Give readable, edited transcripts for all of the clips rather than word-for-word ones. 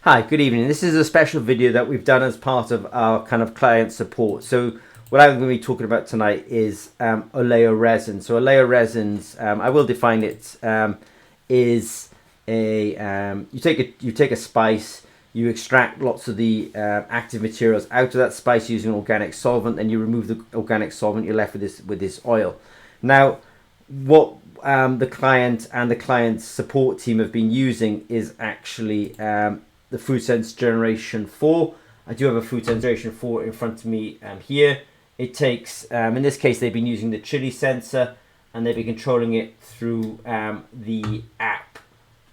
Hi, good evening. This is a special video that we've done as part of our kind of client support. So what I'm going to be talking about tonight is oleoresins. So oleoresins, I will define it, is you take a spice, you extract lots of the active materials out of that spice using organic solvent, and you remove the organic solvent. You're left with this oil. Now, what the client and the client's support team have been using is actually the Food Sense Generation 4. I do have a Food Sense Generation 4 in front of me here. It takes, in this case, they've been using the chili sensor, and they've been controlling it through the app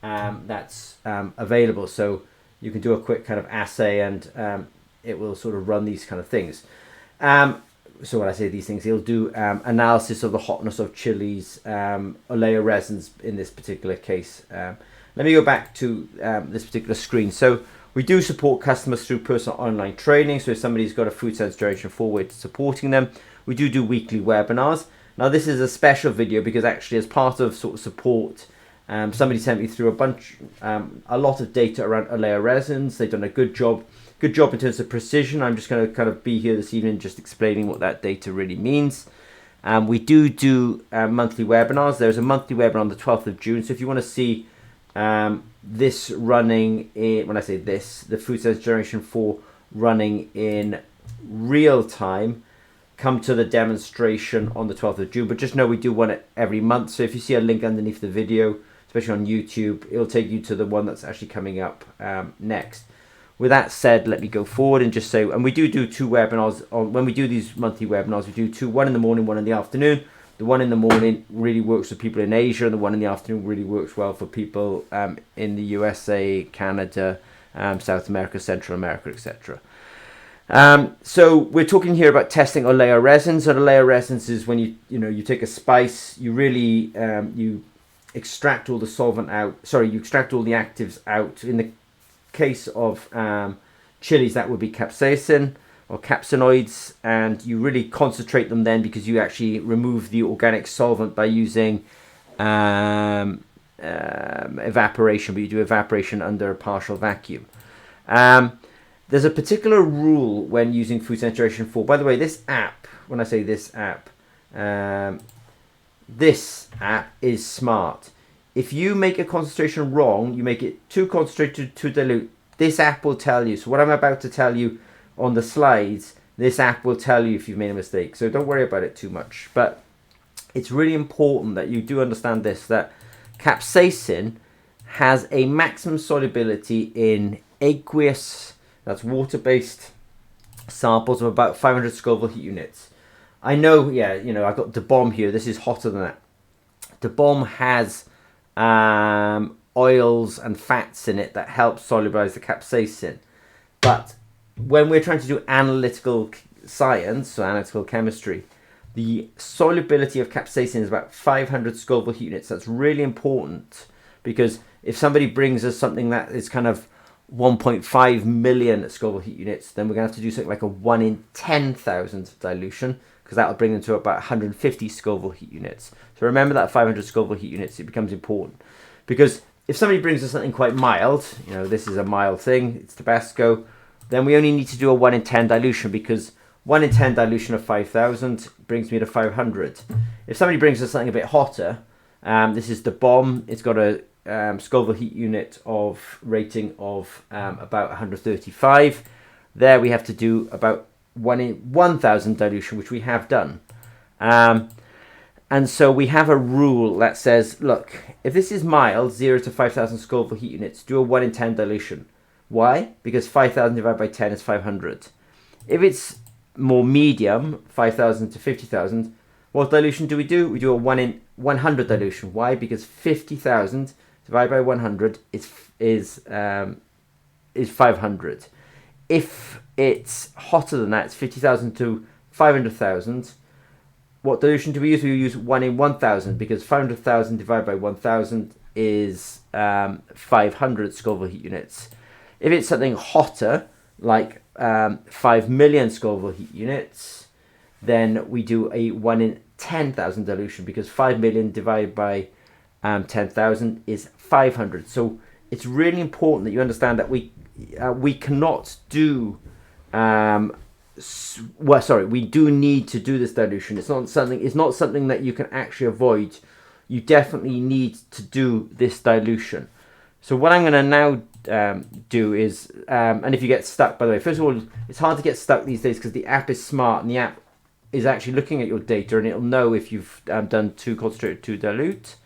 that's available. So you can do a quick kind of assay, and it will sort of run these kind of things. So when I say these things, it'll do analysis of the hotness of chilies, oleoresins in this particular case. Let me go back to this particular screen. So we do support customers through personal online training. So if somebody's got a Food Sense Generation 4, we're supporting them. We do weekly webinars. Now this is a special video because actually as part of sort of support, somebody sent me through a lot of data around oleoresins. They've done a good job in terms of precision. I'm just going to kind of be here this evening just explaining what that data really means. We do monthly webinars. There's a monthly webinar on the 12th of June. So if you want to see this running in, when I say this, the Food Sense Generation 4 running in real time, come to the demonstration on the 12th of June. But just know we do one every month. So if you see a link underneath the video, especially on YouTube, it'll take you to the one that's actually coming up next. With that said, let me go forward and just say, and we do two webinars. When we do these monthly webinars, we do one in the morning, one in the afternoon. The one in the morning really works for people in Asia, and the one in the afternoon really works well for people in the USA, Canada, South America, Central America, etc. So we're talking here about testing oleoresins. So oleoresins is when you take a spice, you really you extract all the solvent out. Sorry, you extract all the actives out. In the case of chilies, that would be capsaicin or capsinoids, and you really concentrate them then because you actually remove the organic solvent by using evaporation, but you do evaporation under a partial vacuum. There's a particular rule when using Food Sense Generation 4. By the way, this app, when I say this app is smart. If you make a concentration wrong, you make it too concentrated, too dilute, this app will tell you. So what I'm about to tell you on the slides, this app will tell you if you've made a mistake. So don't worry about it too much. But it's really important that you do understand this, that capsaicin has a maximum solubility in aqueous, that's water-based samples of about 500 Scoville heat units. I know, I've got the bomb here. This is hotter than that. The bomb has oils and fats in it that help solubilize the capsaicin. But when we're trying to do analytical science, or analytical chemistry, the solubility of capsaicin is about 500 Scoville heat units. That's really important because if somebody brings us something that is kind of 1.5 million Scoville heat units, then we're going to have to do something like a 1 in 10,000 dilution, because that will bring them to about 150 Scoville heat units. So remember that 500 Scoville heat units, it becomes important. Because if somebody brings us something quite mild, this is a mild thing, it's Tabasco, then we only need to do a 1 in 10 dilution, because 1 in 10 dilution of 5,000 brings me to 500. If somebody brings us something a bit hotter, this is the bomb. It's got a Scoville heat unit of rating of about 135. There we have to do about 1 in 1,000 dilution, which we have done. And so we have a rule that says, look, if this is mild, 0 to 5,000 Scoville heat units, do a 1 in 10 dilution. Why? Because 5,000 divided by 10 is 500. If it's more medium, 5,000 to 50,000, what dilution do? We do a 1 in 100 dilution. Why? Because 50,000 divided by 100 is 500. If it's hotter than that, it's 50,000 to 500,000. What dilution do we use? We use 1 in 1,000, because 500,000 divided by 1,000 is 500 Scoville heat units. If it's something hotter, like 5 million Scoville heat units, then we do a 1 in 10,000 dilution, because 5 million divided by 10,000 is 500. So it's really important that you understand that we cannot do we do need to do this dilution. It's not something that you can actually avoid. You definitely need to do this dilution. So what I'm going to now do is, and if you get stuck, by the way, first of all, it's hard to get stuck these days because the app is smart and the app is actually looking at your data and it'll know if you've done too concentrated, too dilute.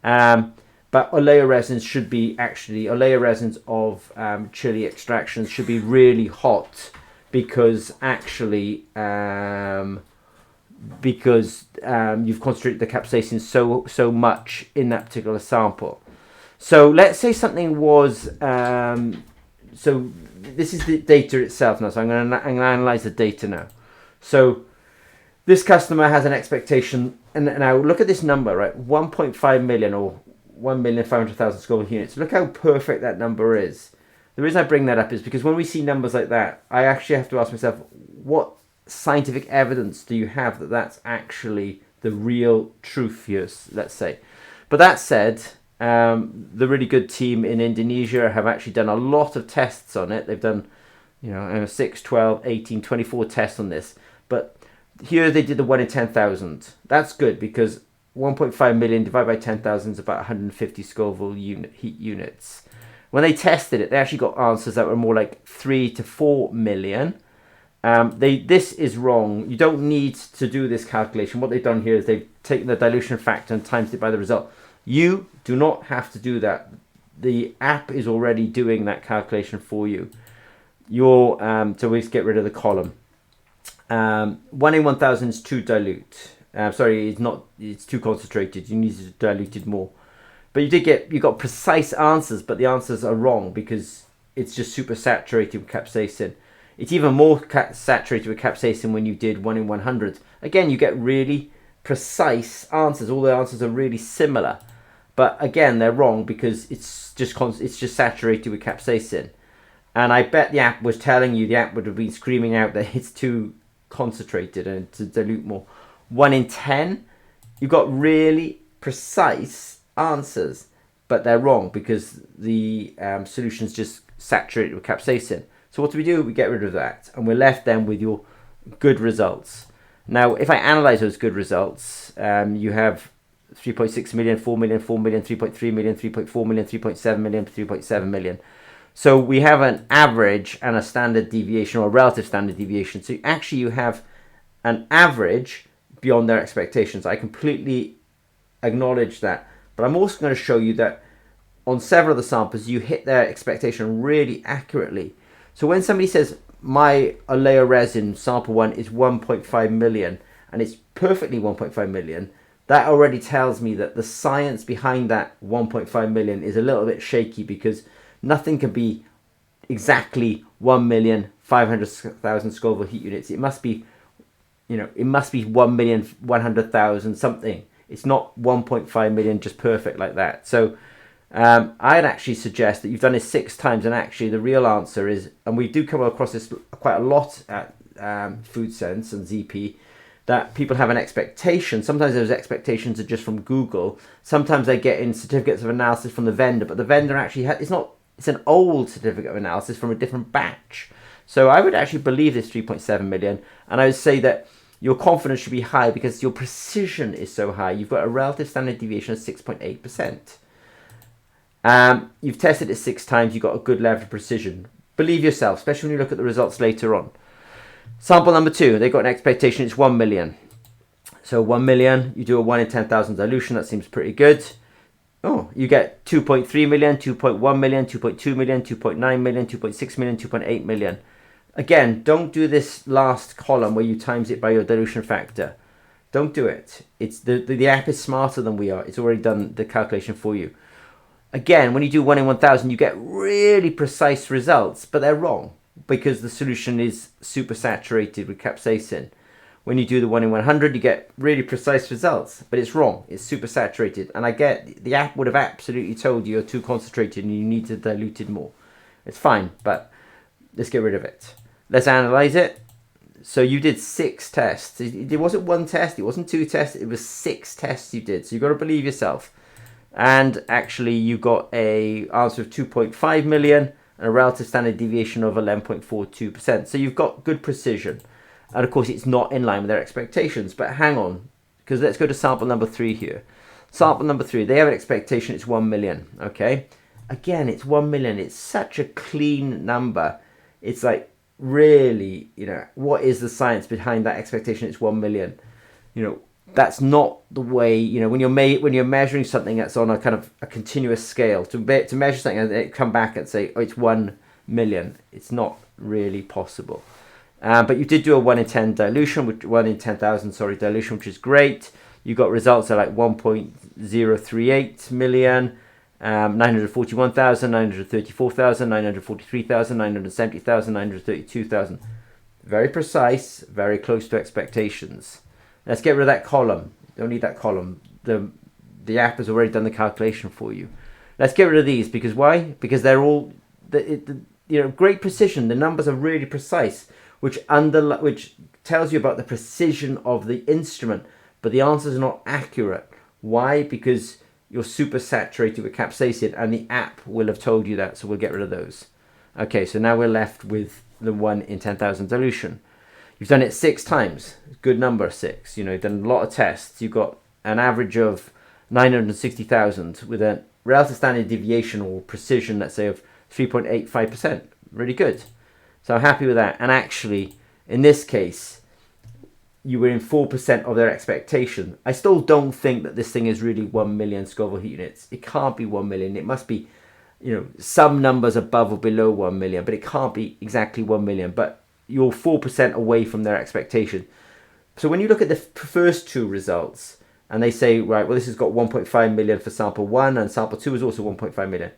But oleoresins should be oleoresins of chili extractions should be really hot because actually you've concentrated the capsaicin so much in that particular sample. So let's say something was so this is the data itself now. So I'm going to analyze the data now. So this customer has an expectation, and now look at this number, right? 1.5 million or 1,500,000 Scoville units. Look how perfect that number is. The reason I bring that up is because when we see numbers like that, I actually have to ask myself, what scientific evidence do you have that that's actually the real truth here, let's say. But that said, the really good team in Indonesia have actually done a lot of tests on it. They've done 6, 12, 18, 24 tests on this. But here they did the 1 in 10,000. That's good because 1.5 million divided by 10,000 is about 150 Scoville heat units. When they tested it, they actually got answers that were more like 3 to 4 million. This is wrong. You don't need to do this calculation. What they've done here is they've taken the dilution factor and times it by the result. You do not have to do that. The app is already doing that calculation for you. So we just get rid of the column. 1 in 1,000 is too dilute. Sorry, it's too concentrated. You need to dilute it more. But you got precise answers, but the answers are wrong because it's just super saturated with capsaicin. It's even more saturated with capsaicin when you did 1 in 100. Again, you get really precise answers. All the answers are really similar, but again, they're wrong because it's just saturated with capsaicin. And I bet the app was telling you, the app would have been screaming out that it's too concentrated and to dilute more. 1 in 10, you've got really precise answers, but they're wrong because the solution's just saturated with capsaicin. So what do? We get rid of that and we're left then with your good results. Now if I analyze those good results, you have 3.6 million, 4 million, 4 million, 3.3 million, 3.4 million, 3.7 million, 3.7 million. So we have an average and a standard deviation or a relative standard deviation. So actually you have an average beyond their expectations. I completely acknowledge that. But I'm also going to show you that on several of the samples, you hit their expectation really accurately. So when somebody says, my oleoresin sample 1 is 1.5 million, and it's perfectly 1.5 million, that already tells me that the science behind that 1.5 million is a little bit shaky because nothing can be exactly 1,500,000 Scoville heat units. It must be, it must be 1,100,000 something. It's not 1.5 million just perfect like that. So I'd actually suggest that you've done this 6 times, and actually the real answer is, and we do come across this quite a lot at Food Sense and ZP, that people have an expectation. Sometimes those expectations are just from Google. Sometimes they get in certificates of analysis from the vendor, but the vendor actually it's an old certificate of analysis from a different batch. So I would actually believe this 3.7 million, and I would say that your confidence should be high because your precision is so high. You've got a relative standard deviation of 6.8%. You've tested it 6 times. You've got a good level of precision. Believe yourself, especially when you look at the results later on. Sample number 2, they got an expectation, it's 1 million. So 1 million, you do a 1 in 10,000 dilution, that seems pretty good. Oh, you get 2.3 million, 2.1 million, 2.2 million, 2.9 million, 2.6 million, 2.8 million. Again, don't do this last column where you times it by your dilution factor. Don't do it. It's the app is smarter than we are. It's already done the calculation for you. Again, when you do 1 in 1,000, you get really precise results, but they're wrong because the solution is super saturated with capsaicin. When you do the 1 in 100, you get really precise results, but it's wrong. It's super saturated. And I get the app would have absolutely told you you're too concentrated and you need to dilute it more. It's fine, but let's get rid of it. Let's analyze it. So you did 6 tests. It wasn't 1 test, it wasn't 2 tests, it was 6 tests you did. So you've got to believe yourself. And actually you got a answer of 2.5 million, and a relative standard deviation of 11.42%. So you've got good precision. And of course, it's not in line with their expectations. But hang on, because let's go to sample number 3 here. Sample number 3, they have an expectation, it's 1 million, okay? Again, it's 1 million. It's such a clean number. It's like, really, you know, what is the science behind that expectation? It's 1 million. You know, that's not the way, you know, when you're measuring something that's on a kind of a continuous scale, to measure something and it come back and say, oh, it's 1 million. It's not really possible. But you did do a 1 in 10 dilution, 1 in 10,000, sorry, dilution, which is great. You got results at like 1.038 million, 941,000, 934,000, 943,000, 970,000, 932,000. Very precise, very close to expectations. Let's get rid of that column. Don't need that column. The app has already done the calculation for you. Let's get rid of these because why? Because they're all, you know, great precision. The numbers are really precise, which tells you about the precision of the instrument, but the answers are not accurate. Why? Because you're super saturated with capsaicin, and the app will have told you that, so we'll get rid of those. Okay, so now we're left with the 1 in 10,000 dilution. You've done it 6 times. Good number, 6. You know, you've done a lot of tests. You've got an average of 960,000 with a relative standard deviation or precision, let's say, of 3.85%. Really good. So I'm happy with that. And actually, in this case, you were in 4% of their expectation. I still don't think that this thing is really 1 million Scoville heat units. It can't be 1 million. It must be, you know, some numbers above or below 1 million, but it can't be exactly 1 million. But you're 4% away from their expectation. So when you look at the first 2 results, and they say, right, well, this has got 1.5 million for sample 1, and sample 2 is also 1.5 million.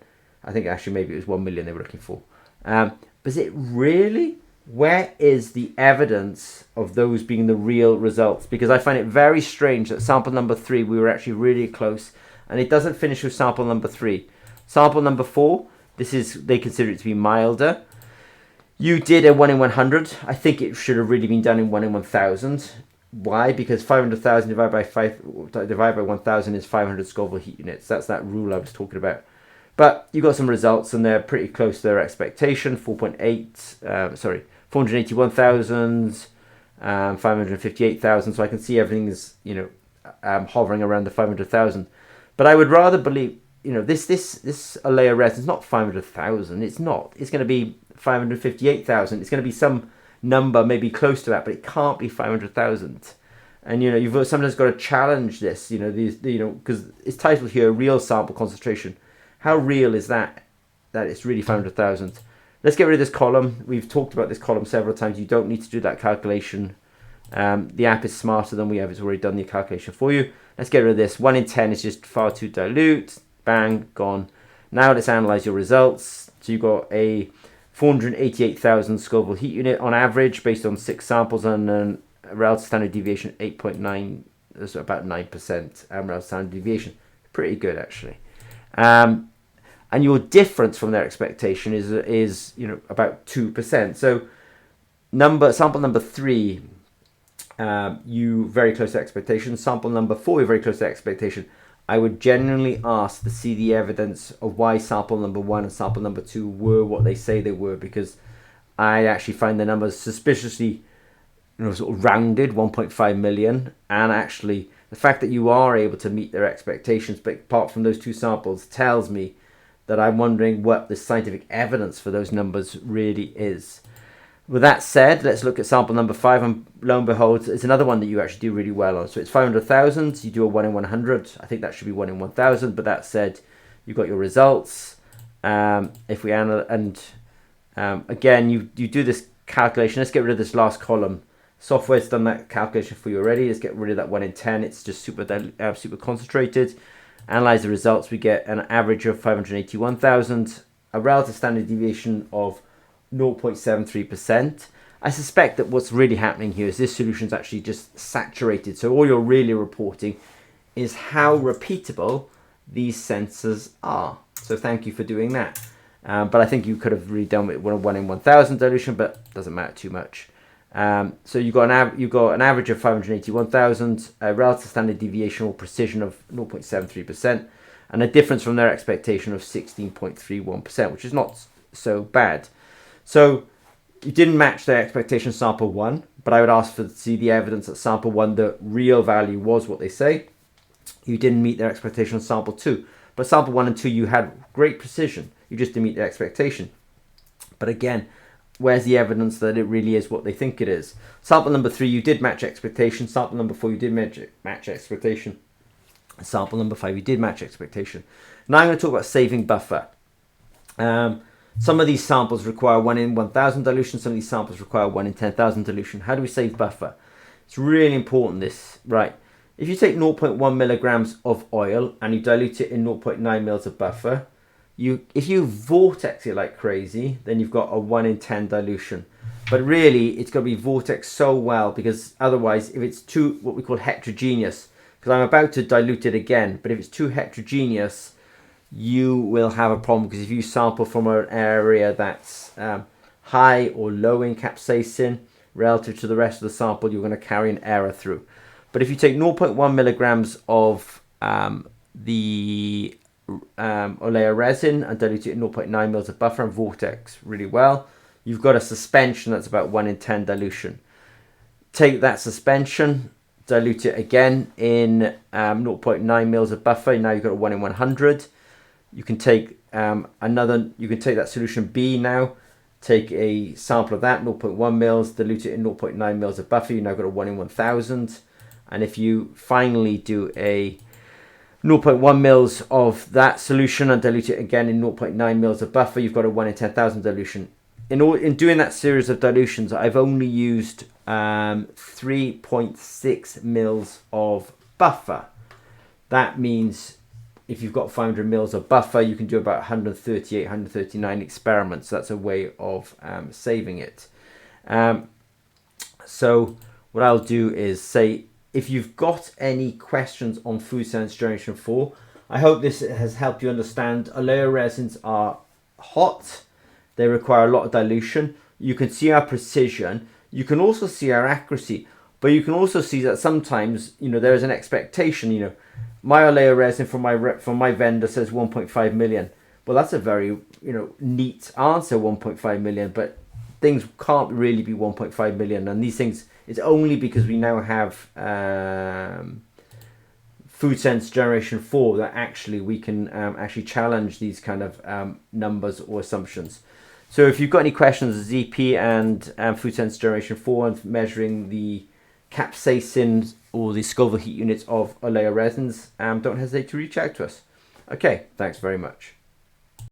I think actually maybe it was 1 million they were looking for. But is it really? Where is the evidence of those being the real results? Because I find it very strange that sample number 3, we were actually really close, and it doesn't finish with sample number 3. Sample number 4, they consider it to be milder. You did a 1 in 100. I think it should have really been done in 1 in 1,000. Why? Because 500,000 divided by 1,000 is 500 Scoville heat units. That's that rule I was talking about. But you got some results, and they're pretty close to their expectation. 481,000, 558,000. So I can see everything's, you know, hovering around the 500,000. But I would rather believe, you know, this Oleoresins is not 500,000. It's not. It's going to be 558,000. It's going to be some number maybe close to that, but it can't be 500,000. And you know, you've sometimes got to challenge this. You know, because it's titled here "Real Sample Concentration." How real is that? That it's really 500,000. Let's get rid of this column. We've talked about this column several times. You don't need to do that calculation. The app is smarter than we have. It's already done the calculation for you. Let's get rid of this. 1 in 10 is just far too dilute. Bang, gone. Now let's analyze your results. So you've got a 488,000 Scoville heat unit on average based on 6 samples and a relative standard deviation 8.9, so about 9% relative standard deviation. Pretty good actually. And your difference from their expectation is you know, about 2%. So sample number 3, you very close to expectation. Sample number 4, you're very close to expectation. I would genuinely ask to see the evidence of why sample number 1 and sample number 2 were what they say they were, because I actually find the numbers suspiciously, you know, sort of rounded, 1.5 million, and actually the fact that you are able to meet their expectations, but apart from those 2 samples, tells me that I'm wondering what the scientific evidence for those numbers really is. With that said, let's look at sample number 5, and lo and behold, it's another one that you actually do really well on. So it's 500,000, you do a 1 in 100. I think that should be 1 in 1,000, but that said, you've got your results. If we again, you do this calculation. Let's get rid of this last column. Software's done that calculation for you already. Let's get rid of that 1 in 10. It's just super concentrated. Analyze the results. We get an average of 581,000, a relative standard deviation of 0.73%. I suspect that what's really happening here is this solution is actually just saturated. So all you're really reporting is how repeatable these sensors are. So thank you for doing that. But I think you could have really done with 1 in 1,000 dilution, but doesn't matter too much. So you got an average of 581,000, a relative standard deviation or precision of 0.73%, and a difference from their expectation of 16.31%, which is not so bad. So you didn't match the expectation sample 1, but I would ask to see the evidence that sample 1, the real value was what they say. You didn't meet their expectation on sample 2, but sample 1 and 2 you had great precision. You just didn't meet their expectation. But again, where's the evidence that it really is what they think it is? Sample number 3, you did match expectation. Sample number 4, you did match expectation. Sample number 5, you did match expectation. Now I'm going to talk about saving buffer. Some of these samples require 1 in 1,000 dilution. Some of these samples require 1 in 10,000 dilution. How do we save buffer? It's really important this, right? If you take 0.1 milligrams of oil and you dilute it in 0.9 mils of buffer, if you vortex it like crazy, then you've got a 1 in 10 dilution. But really, it's got to be vortexed so well, because otherwise, if it's too, what we call heterogeneous, because I'm about to dilute it again, but if it's too heterogeneous, you will have a problem, because if you sample from an area that's high or low in capsaicin relative to the rest of the sample, you're going to carry an error through. But if you take 0.1 milligrams of the oleoresin and dilute it in 0.9 mils of buffer and vortex really well, you've got a suspension that's about 1 in 10 dilution. Take that suspension, dilute it again in 0.9 mils of buffer. Now you've got a 1 in 100. You can take you can take that solution B now, take a sample of that, 0.1 mils, dilute it in 0.9 mils of buffer. You've now got a 1 in 1000. And if you finally do a 0.1 mils of that solution and dilute it again in 0.9 mils of buffer, you've got a 1 in 10,000 dilution. In doing that series of dilutions, I've only used 3.6 mils of buffer. That means if you've got 500 mils of buffer, you can do about 138, 139 experiments. That's a way of saving it. So what I'll do is say, if you've got any questions on food science generation 4, I hope this has helped you understand oleoresins are hot. They require a lot of dilution. You can see our precision. You can also see our accuracy, but you can also see that sometimes, there is an expectation. My oleoresin from my vendor says 1.5 million. Well, that's a very, neat answer, 1.5 million, but things can't really be 1.5 million. And these things, it's only because we now have food sense generation 4 that actually we can actually challenge these kind of numbers or assumptions. So if you've got any questions, ZP and food sense generation 4 and measuring the capsaicin or the Scoville heat units of oleoresins, don't hesitate to reach out to us. Okay, thanks very much.